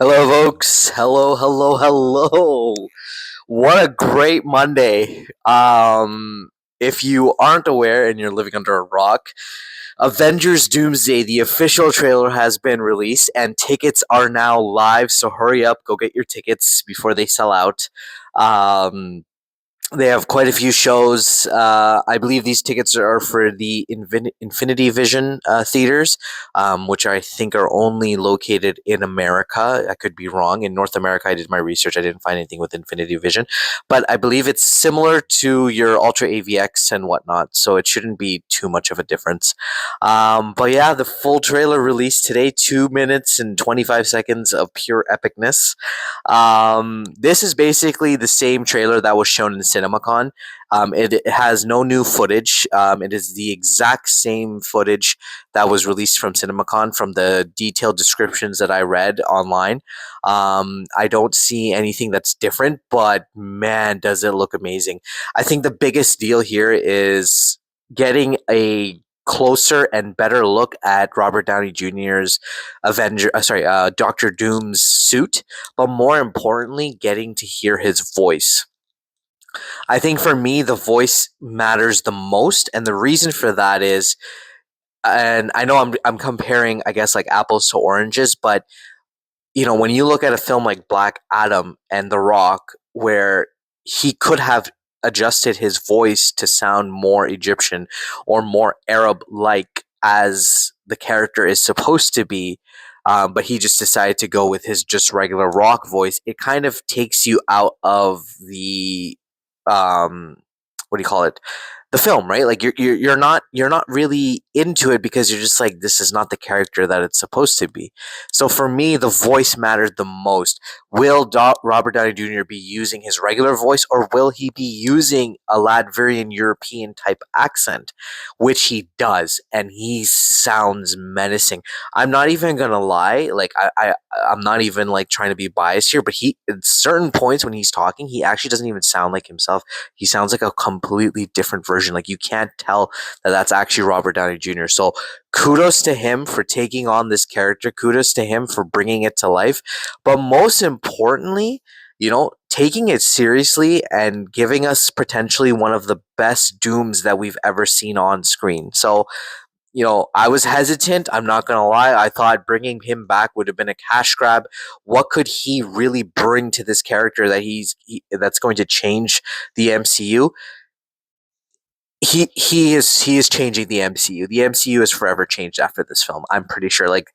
Hello, folks. Hello, hello, hello. What a great Monday. If you aren't aware and you're living under a rock, Avengers Doomsday, the official trailer has been released and tickets are now live. So hurry up, go get your tickets before they sell out. Um, they have quite a few shows. I believe these tickets are for the Infinity Vision theaters, which I think are only located in America. I could be wrong. In North America, I did my research. I didn't find anything with Infinity Vision, but I believe it's similar to your Ultra AVX and whatnot, so it shouldn't be too much of a difference. But yeah, the full trailer released today, 2 minutes and 25 seconds of pure epicness. This is basically the same trailer that was shown in CinemaCon. It has no new footage. It is the exact same footage that was released from CinemaCon from the detailed descriptions that I read online. I don't see anything that's different, but man, does it look amazing. I think the biggest deal here is getting a closer and better look at Robert Downey Jr.'s Doctor Doom's suit, but more importantly, getting to hear his voice. I think for me, the voice matters the most, and the reason for that is, and I know I'm comparing, I guess, like apples to oranges, but when you look at a film like Black Adam and The Rock, where he could have adjusted his voice to sound more Egyptian or more Arab like as the character is supposed to be, but he just decided to go with his just regular rock voice, it kind of takes you out of the um, what do you call it? The film, right? Like you're not really into it because you're just like, this is not the character that it's supposed to be. So for me, the voice mattered the most. Will Robert Downey Jr. be using his regular voice, or will he be using a Latvian European type accent, which he does, and he sounds menacing. I'm not even gonna lie, like I'm not even like trying to be biased here, but he at certain points when he's talking, he actually doesn't even sound like himself. He sounds like a completely different version. Like you can't tell that that's actually Robert Downey Jr. So kudos to him for taking on this character. Kudos to him for bringing it to life. But most importantly, taking it seriously and giving us potentially one of the best Dooms that we've ever seen on screen. So, I was hesitant. I'm not going to lie. I thought bringing him back would have been a cash grab. What could he really bring to this character that's going to change the MCU? He is changing the MCU. The MCU is forever changed after this film. I'm pretty sure. Like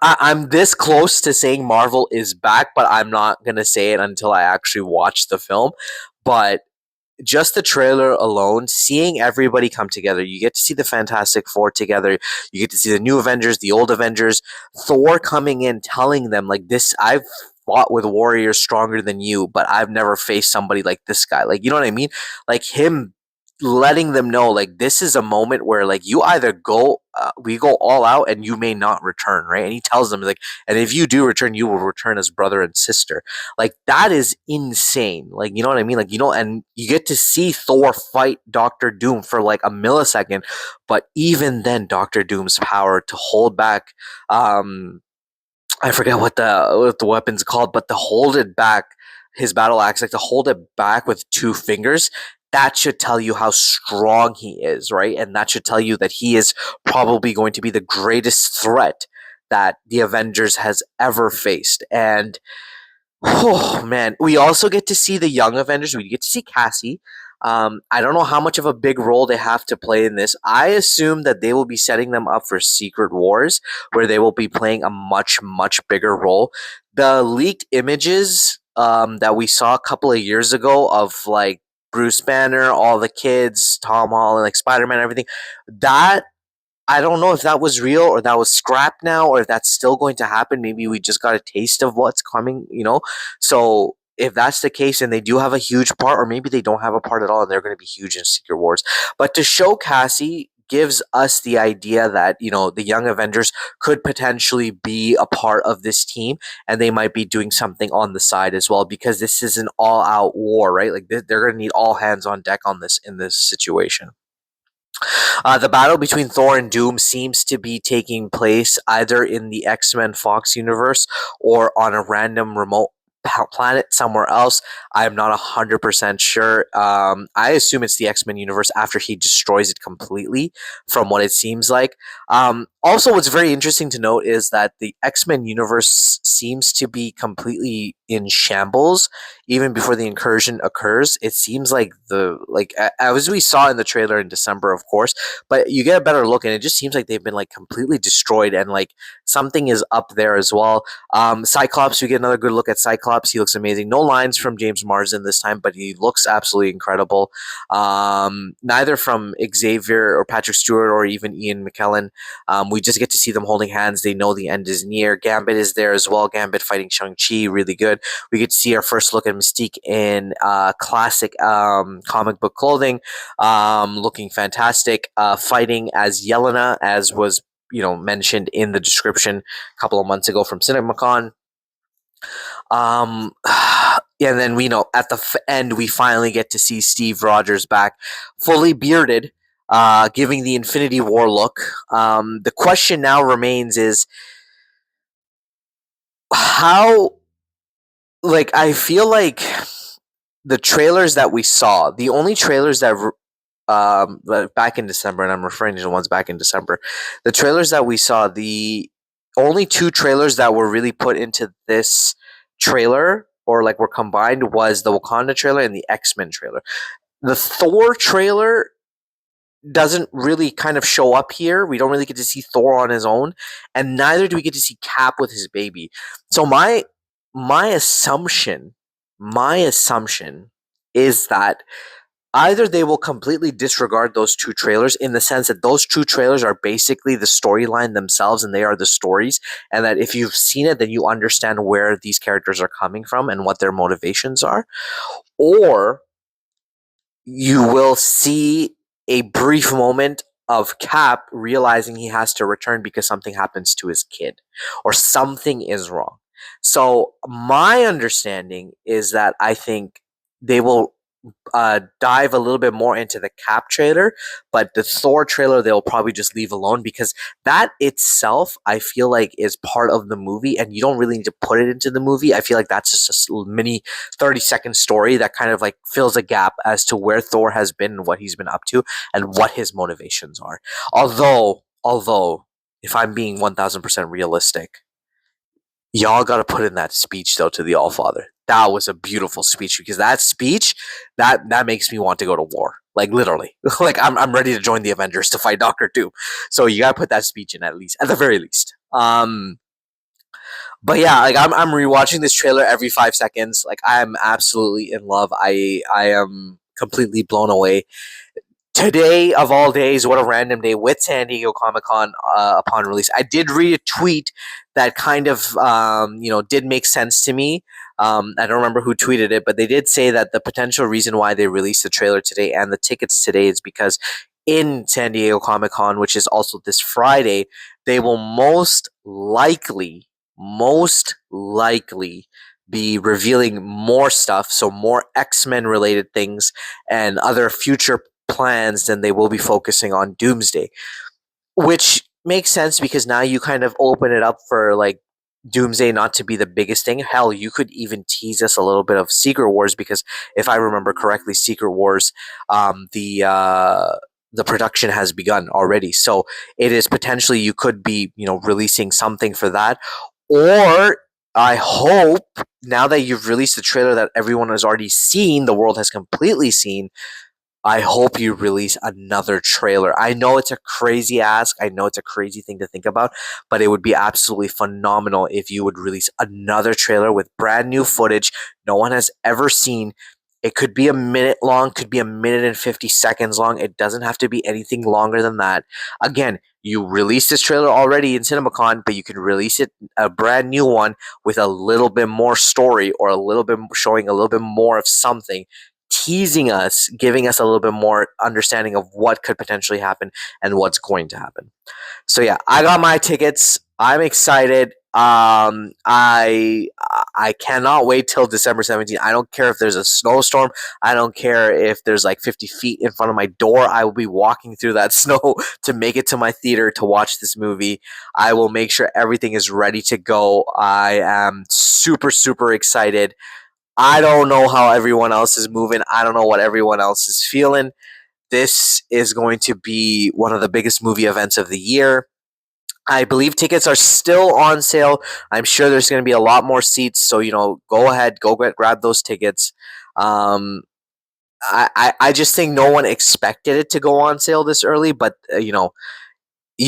I'm this close to saying Marvel is back, but I'm not gonna say it until I actually watch the film. But just the trailer alone, seeing everybody come together, you get to see the Fantastic Four together. You get to see the new Avengers, the old Avengers, Thor coming in, telling them like this. I've fought with warriors stronger than you, but I've never faced somebody like this guy. Like, you know what I mean? Like him letting them know like this is a moment where like you either we go all out and you may not return, right? And he tells them like, and if you do return, you will return as brother and sister. Like that is insane. Like, you know what I mean? Like, and you get to see Thor fight Doctor Doom for like a millisecond, but even then Doctor Doom's power to hold back, I forget what the weapon's called, but to hold it back, his battle axe, like to hold it back with two fingers, that should tell you how strong he is, right? And that should tell you that he is probably going to be the greatest threat that the Avengers has ever faced. And oh man, we also get to see the young Avengers. We get to see Cassie. I don't know how much of a big role they have to play in this. I assume that they will be setting them up for Secret Wars, where they will be playing a much, much bigger role. The leaked images that we saw a couple of years ago of like Bruce Banner, all the kids, Tom Holland, like Spider Man, everything, that I don't know if that was real or that was scrapped now or if that's still going to happen. Maybe we just got a taste of what's coming. So if that's the case and they do have a huge part, or maybe they don't have a part at all and they're going to be huge in Secret Wars. But to show Cassie gives us the idea that, the Young Avengers could potentially be a part of this team and they might be doing something on the side as well, because this is an all out war, right? Like they're going to need all hands on deck on this in this situation. The battle between Thor and Doom seems to be taking place either in the X-Men Fox universe or on a random remote planet somewhere else. I am not 100% sure. I assume it's the X-Men universe after he destroys it completely, from what it seems like. Also, what's very interesting to note is that the X-Men universe seems to be completely in shambles even before the incursion occurs. It seems like as we saw in the trailer in December, of course, but you get a better look, and it just seems like they've been like completely destroyed, and like something is up there as well. Cyclops, we get another good look at Cyclops. He looks amazing. No lines from James Marsden this time, but he looks absolutely incredible. Neither from Xavier or Patrick Stewart or even Ian McKellen. We just get to see them holding hands. They know the end is near. Gambit is there as well. Gambit fighting Shang-Chi, really good. We get to see our first look at Mystique in classic comic book clothing, looking fantastic, fighting as Yelena, as was mentioned in the description a couple of months ago from CinemaCon. And then we know at the end we finally get to see Steve Rogers back, fully bearded, giving the Infinity War look. The question now remains is how, like, I feel like the trailers that we saw, the only trailers that back in December, and I'm referring to the ones back in December, the trailers that we saw, the only two trailers that were really put into this trailer or like were combined was the Wakanda trailer and the X-Men trailer. The Thor trailer doesn't really kind of show up here. We don't really get to see Thor on his own, and neither do we get to see Cap with his baby. So my assumption, my assumption is that either they will completely disregard those two trailers in the sense that those two trailers are basically the storyline themselves and they are the stories, and that if you've seen it then you understand where these characters are coming from and what their motivations are, or you will see a brief moment of Cap realizing he has to return because something happens to his kid or something is wrong. So my understanding is that I think they will dive a little bit more into the Cap trailer, but the Thor trailer they'll probably just leave alone because that itself I feel like is part of the movie, and you don't really need to put it into the movie. I feel like that's just a mini 30-second story that kind of like fills a gap as to where Thor has been and what he's been up to and what his motivations are. Although, if I'm being 1000% realistic, y'all got to put in that speech though to the All Father. That was a beautiful speech because that speech that makes me want to go to war. Like literally, like I'm ready to join the Avengers to fight Doctor Doom. So you gotta put that speech in at the very least. But yeah, like I'm rewatching this trailer every 5 seconds. Like I'm absolutely in love. I am completely blown away. Today of all days, what a random day with San Diego Comic Con upon release. I did read a tweet that kind of did make sense to me. I don't remember who tweeted it, but they did say that the potential reason why they released the trailer today and the tickets today is because in San Diego Comic Con, which is also this Friday, they will most likely be revealing more stuff, so more X-Men related things and other future plans than they will be focusing on Doomsday, which makes sense because now you kind of open it up for like Doomsday not to be the biggest thing. Hell, you could even tease us a little bit of Secret Wars because if I remember correctly, Secret Wars, the production has begun already. So it is potentially you could be releasing something for that, or I hope now that you've released the trailer that everyone has already seen, the world has completely seen, I hope you release another trailer. I know it's a crazy ask. I know it's a crazy thing to think about, but it would be absolutely phenomenal if you would release another trailer with brand new footage no one has ever seen. It could be a minute long, could be a minute and 50 seconds long. It doesn't have to be anything longer than that. Again, you released this trailer already in CinemaCon, but you can release it a brand new one with a little bit more story or a little bit showing a little bit more of something, teasing us, giving us a little bit more understanding of what could potentially happen and what's going to happen. So yeah, I got my tickets. I'm excited. I cannot wait till December 17th. I don't care if there's a snowstorm. I don't care if there's like 50 feet in front of my door. I will be walking through that snow to make it to my theater to watch this movie. I will make sure everything is ready to go. I am super, super excited. I don't know how everyone else is moving. I don't know what everyone else is feeling. This is going to be one of the biggest movie events of the year. I believe tickets are still on sale. I'm sure there's going to be a lot more seats. So, go ahead, grab those tickets. Um, I just think no one expected it to go on sale this early, but, you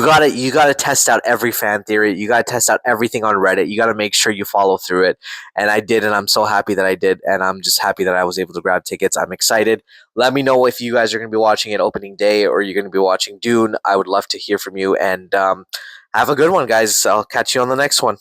gotta test out every fan theory. You gotta test out everything on Reddit. You gotta make sure you follow through it. And I did, and I'm so happy that I did. And I'm just happy that I was able to grab tickets. I'm excited. Let me know if you guys are gonna be watching it opening day or you're gonna be watching Dune. I would love to hear from you. And have a good one, guys. I'll catch you on the next one.